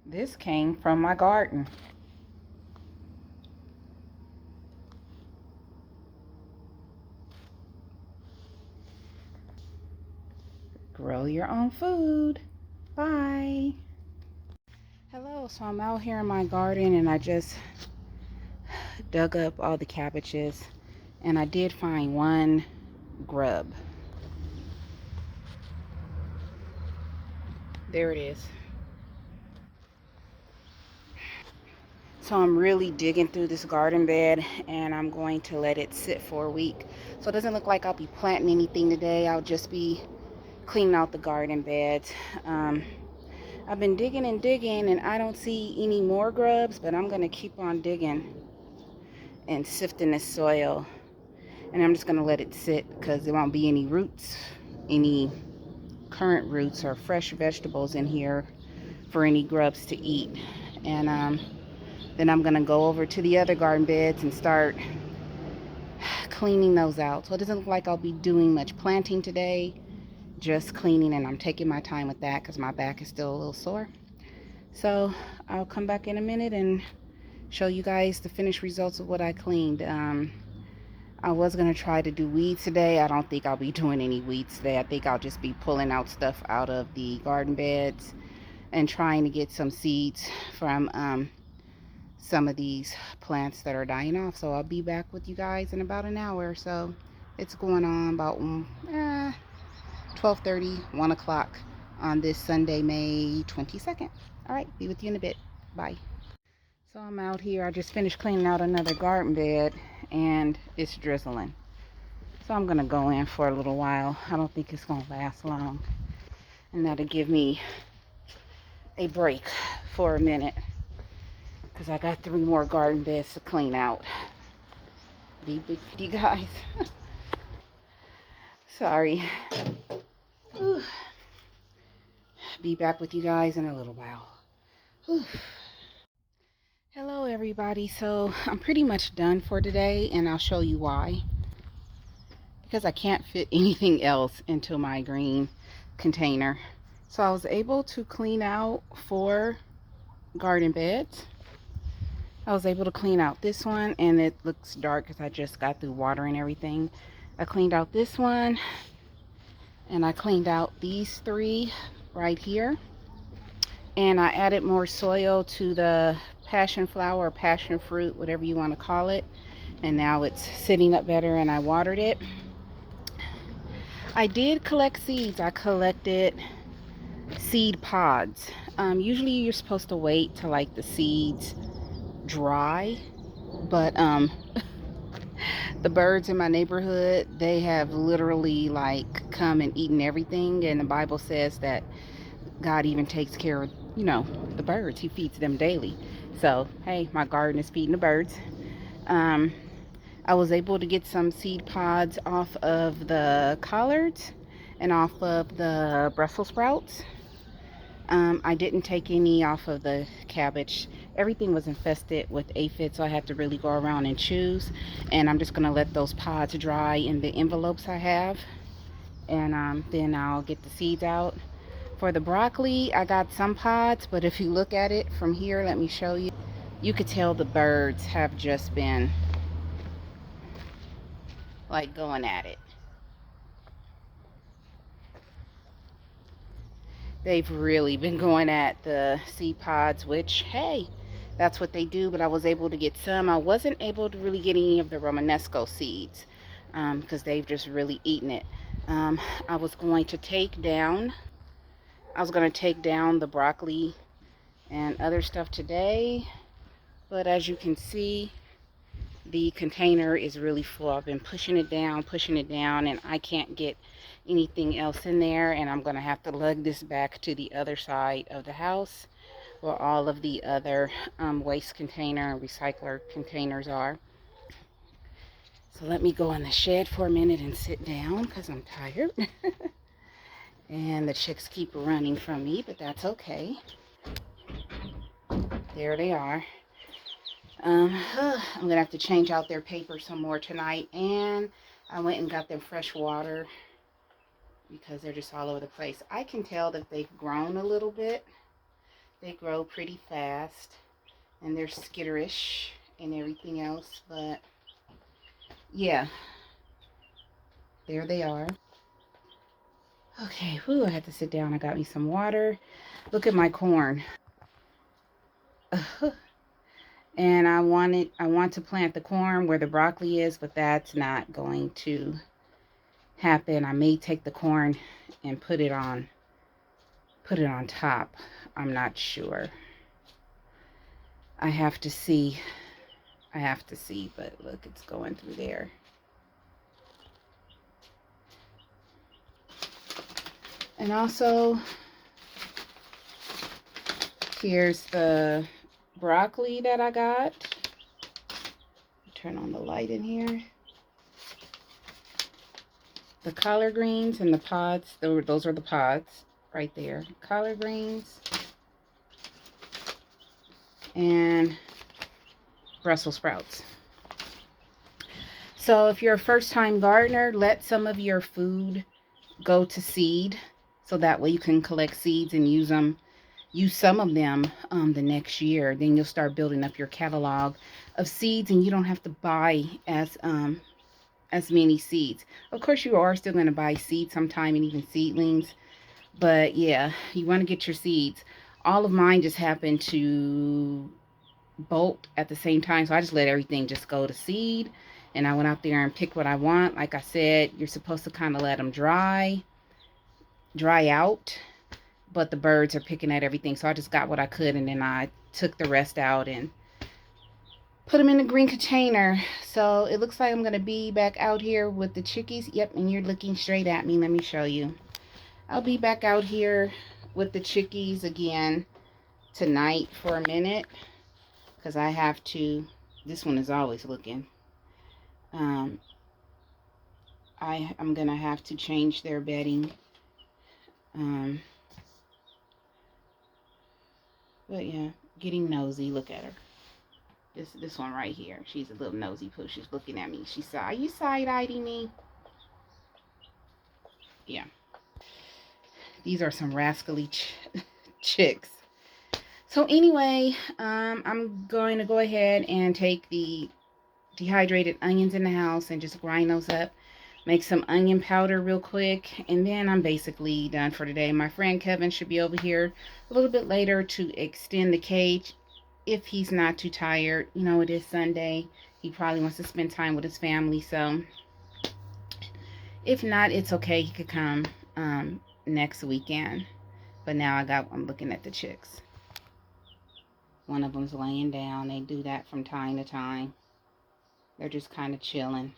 This came from my garden. Grow your own food. Bye. Hello, so I'm out here in my garden and I just dug up all the cabbages and I did find one grub. There it is. So I'm really digging through this garden bed and I'm going to let it sit for a week. So it doesn't look like I'll be planting anything today. I'll just be cleaning out the garden beds. I've been digging and digging and I don't see any more grubs, but I'm going to keep on digging and sifting this soil. And I'm just going to let it sit because there won't be any roots, any current roots or fresh vegetables in here for any grubs to eat. And then I'm going to go over to the other garden beds and start cleaning those out. So it doesn't look like I'll be doing much planting today, just cleaning, and I'm taking my time with that because my back is still a little sore. So I'll come back in a minute and show you guys the finished results of what I cleaned. I was going to try to do weeds today. I don't think I'll be doing any weeds today. I think I'll just be pulling out stuff out of the garden beds and trying to get some seeds from some of these plants that are dying off. So I'll be back with you guys in about an hour or so. It's going on about 12:30, 1 o'clock on this Sunday, May 22nd. All right, be with you in a bit. Bye. So I'm out here. I just finished cleaning out another garden bed and it's drizzling. So I'm going to go in for a little while. I don't think it's going to last long. And that'll give me a break for a minute because I got 3 more garden beds to clean out. Be big with you guys. Sorry. Whew. Be back with you guys in a little while. Whew. Hello everybody. So I'm pretty much done for today and I'll show you why. Because I can't fit anything else into my green container. So I was able to clean out 4 garden beds. I was able to clean out this one and it looks dark because I just got through watering everything. I cleaned out this one and I cleaned out these 3 right here. And I added more soil to the passion flower or passion fruit, whatever you want to call it. And now it's sitting up better and I watered it. I did collect seeds. I collected seed pods. Usually you're supposed to wait till like the seeds dry, but the birds in my neighborhood, they have literally like come and eaten everything, and the Bible says that God even takes care of, the birds. He feeds them daily. So hey, my garden is feeding the birds. I was able to get some seed pods off of the collards and off of the Brussels sprouts. I didn't take any off of the cabbage. Everything was infested with aphids, so I had to really go around and choose. And I'm just going to let those pods dry in the envelopes I have. And then I'll get the seeds out. For the broccoli, I got some pods, but if you look at it from here, let me show you. You could tell the birds have just been like going at it. They've really been going at the seed pods, which, hey, that's what they do. But I was able to get some. I wasn't able to really get any of the Romanesco seeds because they've just really eaten it. Um, I was going to take down the broccoli and other stuff today, but as you can see, the container is really full. I've been pushing it down, and I can't get anything else in there, and I'm going to have to lug this back to the other side of the house where all of the other waste container and recycler containers are. So let me go in the shed for a minute and sit down because I'm tired. And the chicks keep running from me, but that's okay. There they are. I'm gonna have to change out their paper some more tonight, and I went and got them fresh water because they're just all over the place. I can tell that they've grown a little bit, They grow pretty fast and they're skitterish and everything else, but yeah, there they are. Okay, whew, I had to sit down. I got me some water. Look at my corn. And I want to plant the corn where the broccoli is, but that's not going to happen. I may take the corn and put it on top. I'm not sure. I have to see. But look, it's going through there. And also, here's the broccoli that I got. Turn on the light in here. The collard greens and the pods, those are the pods right there. Collard greens and Brussels sprouts. So if you're a first-time gardener, let some of your food go to seed, so that way you can collect seeds and use some of them the next year. Then you'll start building up your catalog of seeds, and you don't have to buy as many seeds. Of course, you are still going to buy seeds sometime, and even seedlings, but yeah, you want to get your seeds. All of mine just happened to bolt at the same time, so I just let everything just go to seed, and I went out there and picked what I want. Like I said, you're supposed to kind of let them dry out, but the birds are picking at everything, so I just got what I could, and then I took the rest out and put them in a green container. So it looks like I'm going to be back out here with the chickies. Yep, and you're looking straight at me. Let me show you. I'll be back out here with the chickies again tonight for a minute, because I have to. This one is always looking. I'm going to have to change their bedding. But yeah, getting nosy. Look at her. This one right here. She's a little nosy poo. She's looking at me. She said, "Are you side-eyeing me?" Yeah. These are some rascally chicks. So anyway, I'm going to go ahead and take the dehydrated onions in the house and just grind those up. Make some onion powder real quick, and then I'm basically done for today. My friend Kevin should be over here a little bit later to extend the cage if he's not too tired. You know, it is Sunday. He probably wants to spend time with his family, so if not, it's okay. He could come next weekend. But now I'm looking at the chicks. One of them's laying down. They do that from time to time. They're just kind of chilling.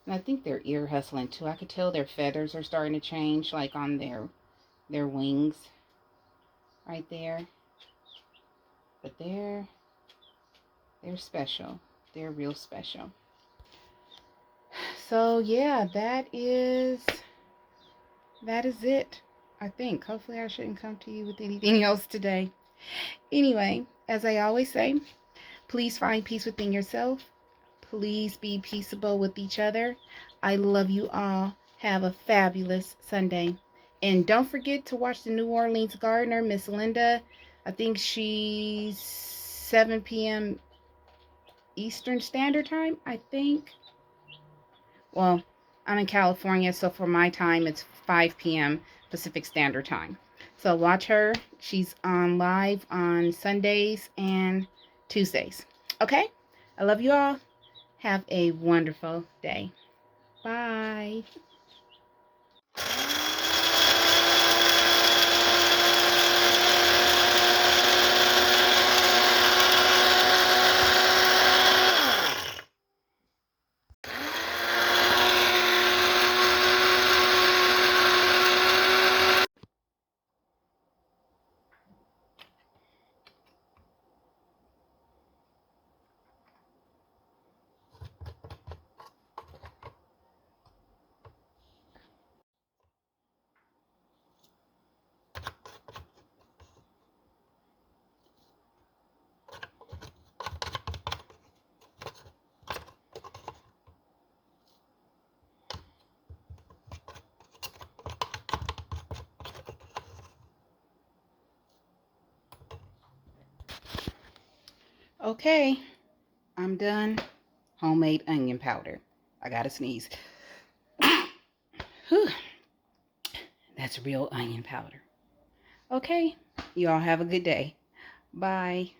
And I think they're ear hustling too. I could tell their feathers are starting to change, like on their wings right there. But they're special. They're real special. So yeah, that is it, I think. Hopefully I shouldn't come to you with anything else today. Anyway, as I always say, please find peace within yourself. Please be peaceable with each other. I love you all. Have a fabulous Sunday. And don't forget to watch the New Orleans Gardener, Miss Linda. I think she's 7 p.m. Eastern Standard Time, I think. Well, I'm in California, so for my time, it's 5 p.m. Pacific Standard Time. So watch her. She's on live on Sundays and Tuesdays. Okay? I love you all. Have a wonderful day. Bye. Okay, I'm done. Homemade onion powder. I gotta sneeze. Whew, that's real onion powder. Okay, you all have a good day. Bye.